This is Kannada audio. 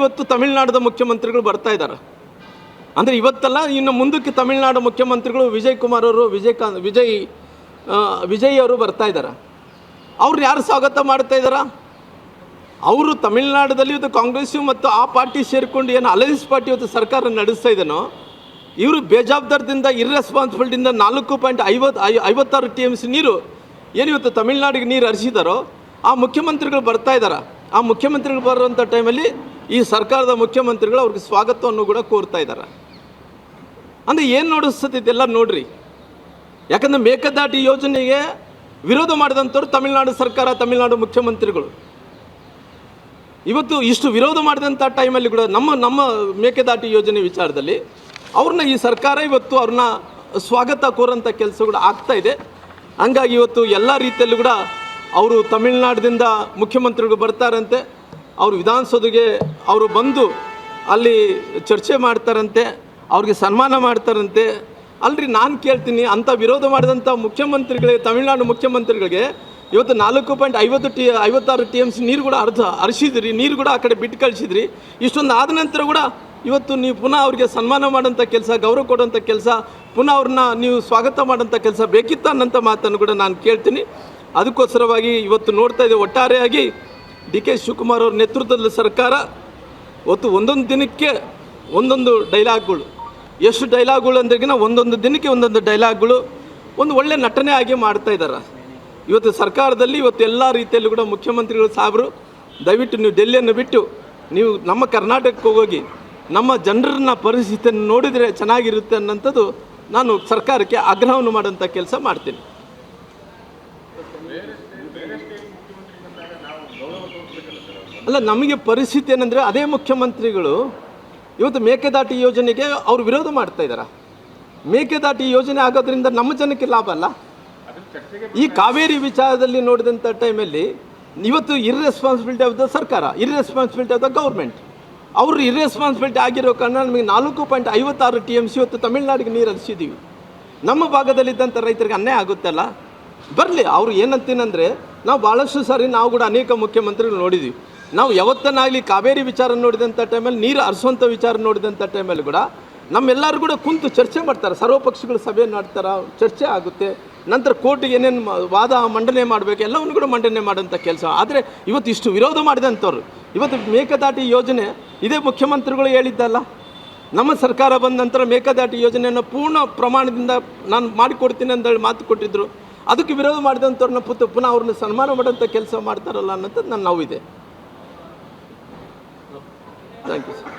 ಇವತ್ತು ತಮಿಳುನಾಡದ ಮುಖ್ಯಮಂತ್ರಿಗಳು ಬರ್ತಾ ಇದ್ದಾರೆ. ಅಂದರೆ ಇವತ್ತಲ್ಲ, ಇನ್ನು ಮುಂದಕ್ಕೆ ತಮಿಳುನಾಡು ಮುಖ್ಯಮಂತ್ರಿಗಳು ವಿಜಯ್ ಕುಮಾರ್ ಅವರು, ವಿಜಯ್ ಅವರು ಬರ್ತಾ ಇದ್ದಾರೆ. ಅವ್ರು ಯಾರು ಸ್ವಾಗತ ಮಾಡ್ತಾ ಇದ್ದಾರಾ? ಅವರು ತಮಿಳುನಾಡಲ್ಲಿ ಇವತ್ತು ಕಾಂಗ್ರೆಸ್ಸು ಮತ್ತು ಆ ಪಾರ್ಟಿ ಸೇರಿಕೊಂಡು ಏನು ಅಲಯನ್ಸ್ ಪಾರ್ಟಿ ಇವತ್ತು ಸರ್ಕಾರ ನಡೆಸ್ತಾ ಇದ್ದಾನೋ, ಇವರು ಬೇಜವಾಬ್ದಾರದಿಂದ ಇರ್ರೆಸ್ಪಾನ್ಸಿಬಿಲಿಟಿಯಿಂದ 4.56 TMC ನೀರು ಏನು ಇವತ್ತು ತಮಿಳುನಾಡಿಗೆ ನೀರು ಹರಿಸಿದಾರೋ ಆ ಮುಖ್ಯಮಂತ್ರಿಗಳು ಬರ್ತಾ ಇದ್ದಾರೆ. ಆ ಮುಖ್ಯಮಂತ್ರಿಗಳು ಬರುವಂಥ ಟೈಮಲ್ಲಿ ಈ ಸರ್ಕಾರದ ಮುಖ್ಯಮಂತ್ರಿಗಳು ಅವ್ರಿಗೆ ಸ್ವಾಗತವನ್ನು ಕೂಡ ಕೋರ್ತಾ ಇದ್ದಾರೆ. ಅಂದರೆ ಏನು ನೋಡಿಸ್ತೈತೆಲ್ಲ ನೋಡ್ರಿ. ಯಾಕಂದರೆ ಮೇಕೆದಾಟು ಯೋಜನೆಗೆ ವಿರೋಧ ಮಾಡಿದಂಥವ್ರು ತಮಿಳುನಾಡು ಸರ್ಕಾರ, ತಮಿಳುನಾಡು ಮುಖ್ಯಮಂತ್ರಿಗಳು. ಇವತ್ತು ಇಷ್ಟು ವಿರೋಧ ಮಾಡಿದಂಥ ಟೈಮಲ್ಲಿ ಕೂಡ ನಮ್ಮ ಮೇಕೆದಾಟು ಯೋಜನೆ ವಿಚಾರದಲ್ಲಿ ಅವ್ರನ್ನ ಈ ಸರ್ಕಾರ ಇವತ್ತು ಅವ್ರನ್ನ ಸ್ವಾಗತ ಕೋರೋಂಥ ಕೆಲಸಗಳು ಆಗ್ತಾ ಇದೆ. ಹಂಗಾಗಿ ಇವತ್ತು ಎಲ್ಲ ರೀತಿಯಲ್ಲೂ ಕೂಡ ಅವರು ತಮಿಳುನಾಡಿನಿಂದ ಮುಖ್ಯಮಂತ್ರಿಗಳು ಬರ್ತಾರಂತೆ, ಅವರು ವಿಧಾನಸೌಧೆಗೆ ಅವರು ಬಂದು ಅಲ್ಲಿ ಚರ್ಚೆ ಮಾಡ್ತಾರಂತೆ, ಅವ್ರಿಗೆ ಸನ್ಮಾನ ಮಾಡ್ತಾರಂತೆ. ಅಲ್ರಿ, ನಾನು ಕೇಳ್ತೀನಿ, ಅಂಥ ವಿರೋಧ ಮಾಡಿದಂಥ ಮುಖ್ಯಮಂತ್ರಿಗಳಿಗೆ, ತಮಿಳುನಾಡು ಮುಖ್ಯಮಂತ್ರಿಗಳಿಗೆ ಇವತ್ತು 4.56 TMC ನೀರು ಕೂಡ ಹರಿಸಿದ್ರಿ, ನೀರು ಕೂಡ ಆ ಕಡೆ ಬಿಟ್ಟು ಕಳಿಸಿದ್ರಿ. ಇಷ್ಟೊಂದು ಆದ ನಂತರ ಕೂಡ ಇವತ್ತು ನೀವು ಪುನಃ ಅವ್ರಿಗೆ ಸನ್ಮಾನ ಮಾಡೋಂಥ ಕೆಲಸ, ಗೌರವ ಕೊಡೋಂಥ ಕೆಲಸ, ಪುನಃ ಅವ್ರನ್ನ ನೀವು ಸ್ವಾಗತ ಮಾಡೋಂಥ ಕೆಲಸ ಬೇಕಿತ್ತ ಅನ್ನೋಂಥ ಮಾತನ್ನು ಕೂಡ ನಾನು ಕೇಳ್ತೀನಿ. ಅದಕ್ಕೋಸ್ಕರವಾಗಿ ಇವತ್ತು ನೋಡ್ತಾ ಇದೆ, ಒಟ್ಟಾರೆಯಾಗಿ DK ಶಿವಕುಮಾರ್ ಅವ್ರ ನೇತೃತ್ವದ ಸರ್ಕಾರ ಇವತ್ತು ಒಂದೊಂದು ದಿನಕ್ಕೆ ಒಂದೊಂದು ಡೈಲಾಗ್ಗಳು, ಎಷ್ಟು ಡೈಲಾಗ್ಗಳು ಅಂದ್ರೆಗಿನ ಒಂದೊಂದು ದಿನಕ್ಕೆ ಒಂದೊಂದು ಡೈಲಾಗ್ಗಳು ಒಂದು ಒಳ್ಳೆ ನಟನೆ ಆಗಿ ಮಾಡ್ತಾ ಇದ್ದಾರೆ. ಇವತ್ತು ಸರ್ಕಾರದಲ್ಲಿ ಇವತ್ತು ಎಲ್ಲ ರೀತಿಯಲ್ಲೂ ಕೂಡ ಮುಖ್ಯಮಂತ್ರಿಗಳು ಸಾಹೇಬರು, ದಯವಿಟ್ಟು ನೀವು ಡೆಲ್ಲಿಯನ್ನು ಬಿಟ್ಟು ನೀವು ನಮ್ಮ ಕರ್ನಾಟಕಕ್ಕೆ ಹೋಗಿ ನಮ್ಮ ಜನರನ್ನ ಪರಿಸ್ಥಿತಿಯನ್ನು ನೋಡಿದರೆ ಚೆನ್ನಾಗಿರುತ್ತೆ ಅನ್ನೋಂಥದ್ದು ನಾನು ಸರ್ಕಾರಕ್ಕೆ ಆಗ್ರಹವನ್ನು ಮಾಡೋಂಥ ಕೆಲಸ ಮಾಡ್ತೀನಿ. ಅಲ್ಲ, ನಮಗೆ ಪರಿಸ್ಥಿತಿ ಏನಂದರೆ ಅದೇ ಮುಖ್ಯಮಂತ್ರಿಗಳು ಇವತ್ತು ಮೇಕೆದಾಟು ಯೋಜನೆಗೆ ಅವರು ವಿರೋಧ ಮಾಡ್ತಾ ಇದ್ದಾರೆ. ಮೇಕೆದಾಟು ಯೋಜನೆ ಆಗೋದ್ರಿಂದ ನಮ್ಮ ಜನಕ್ಕೆ ಲಾಭ ಅಲ್ಲ. ಈ ಕಾವೇರಿ ವಿಚಾರದಲ್ಲಿ ನೋಡಿದಂಥ ಟೈಮಲ್ಲಿ ಇವತ್ತು ಇರ್ರೆಸ್ಪಾನ್ಸಿಬಿಲಿಟಿ ಆಫ್ ದ ಸರ್ಕಾರ, ಇರ್ರೆಸ್ಪಾನ್ಸಿಬಿಲಿಟಿ ಆಫ್ ದ ಗೌರ್ಮೆಂಟ್, ಅವರು ಇರ್ರೆಸ್ಪಾನ್ಸಿಬಿಲಿಟಿ ಆಗಿರೋ ಕಾರಣ ನಮಗೆ 4.56 TMC ಇವತ್ತು ತಮಿಳುನಾಡಿಗೆ ನೀರು ಹರಿಸಿದ್ದೀವಿ. ನಮ್ಮ ಭಾಗದಲ್ಲಿದ್ದಂಥ ರೈತರಿಗೆ ಅನ್ಯಾಯ ಆಗುತ್ತಲ್ಲ. ಬರಲಿ, ಅವರು ಏನಂತೀನಂದರೆ, ನಾವು ಭಾಳಷ್ಟು ಸಾರಿ ನಾವು ಕೂಡ ಅನೇಕ ಮುಖ್ಯಮಂತ್ರಿಗಳು ನೋಡಿದ್ದೀವಿ. ನಾವು ಯಾವತ್ತನಾಗಲಿ ಕಾವೇರಿ ವಿಚಾರ ನೋಡಿದಂಥ ಟೈಮಲ್ಲಿ, ನೀರು ಹರಿಸುವಂಥ ವಿಚಾರ ನೋಡಿದಂಥ ಟೈಮಲ್ಲಿ ಕೂಡ ನಮ್ಮೆಲ್ಲರೂ ಕೂಡ ಕುಂತು ಚರ್ಚೆ ಮಾಡ್ತಾರೆ. ಸರ್ವಪಕ್ಷಗಳು ಸಭೆ ಮಾಡ್ತಾರೆ, ಚರ್ಚೆ ಆಗುತ್ತೆ. ನಂತರ ಕೋರ್ಟಿಗೆ ಏನೇನು ವಾದ ಮಂಡನೆ ಮಾಡಬೇಕು ಎಲ್ಲವನ್ನು ಕೂಡ ಮಂಡನೆ ಮಾಡೋಂಥ ಕೆಲಸ. ಆದರೆ ಇವತ್ತು ಇಷ್ಟು ವಿರೋಧ ಮಾಡಿದಂಥವ್ರು, ಇವತ್ತು ಮೇಕೆದಾಟು ಯೋಜನೆ ಇದೇ ಮುಖ್ಯಮಂತ್ರಿಗಳು ಹೇಳಿದ್ದಲ್ಲ, ನಮ್ಮ ಸರ್ಕಾರ ಬಂದ ನಂತರ ಮೇಕೆದಾಟು ಯೋಜನೆಯನ್ನು ಪೂರ್ಣ ಪ್ರಮಾಣದಿಂದ ನಾನು ಮಾಡಿಕೊಡ್ತೀನಿ ಅಂತೇಳಿ ಮಾತು ಕೊಟ್ಟಿದ್ದರು. ಅದಕ್ಕೆ ವಿರೋಧ ಮಾಡಿದಂಥವ್ರನ್ನ ಪುನಃ ಅವ್ರನ್ನ ಸನ್ಮಾನ ಮಾಡೋಂಥ ಕೆಲಸ ಮಾಡ್ತಾರಲ್ಲ ಅನ್ನೋಂಥದ್ದು ನನ್ನ ನೋವಿದೆ. Thank you sir.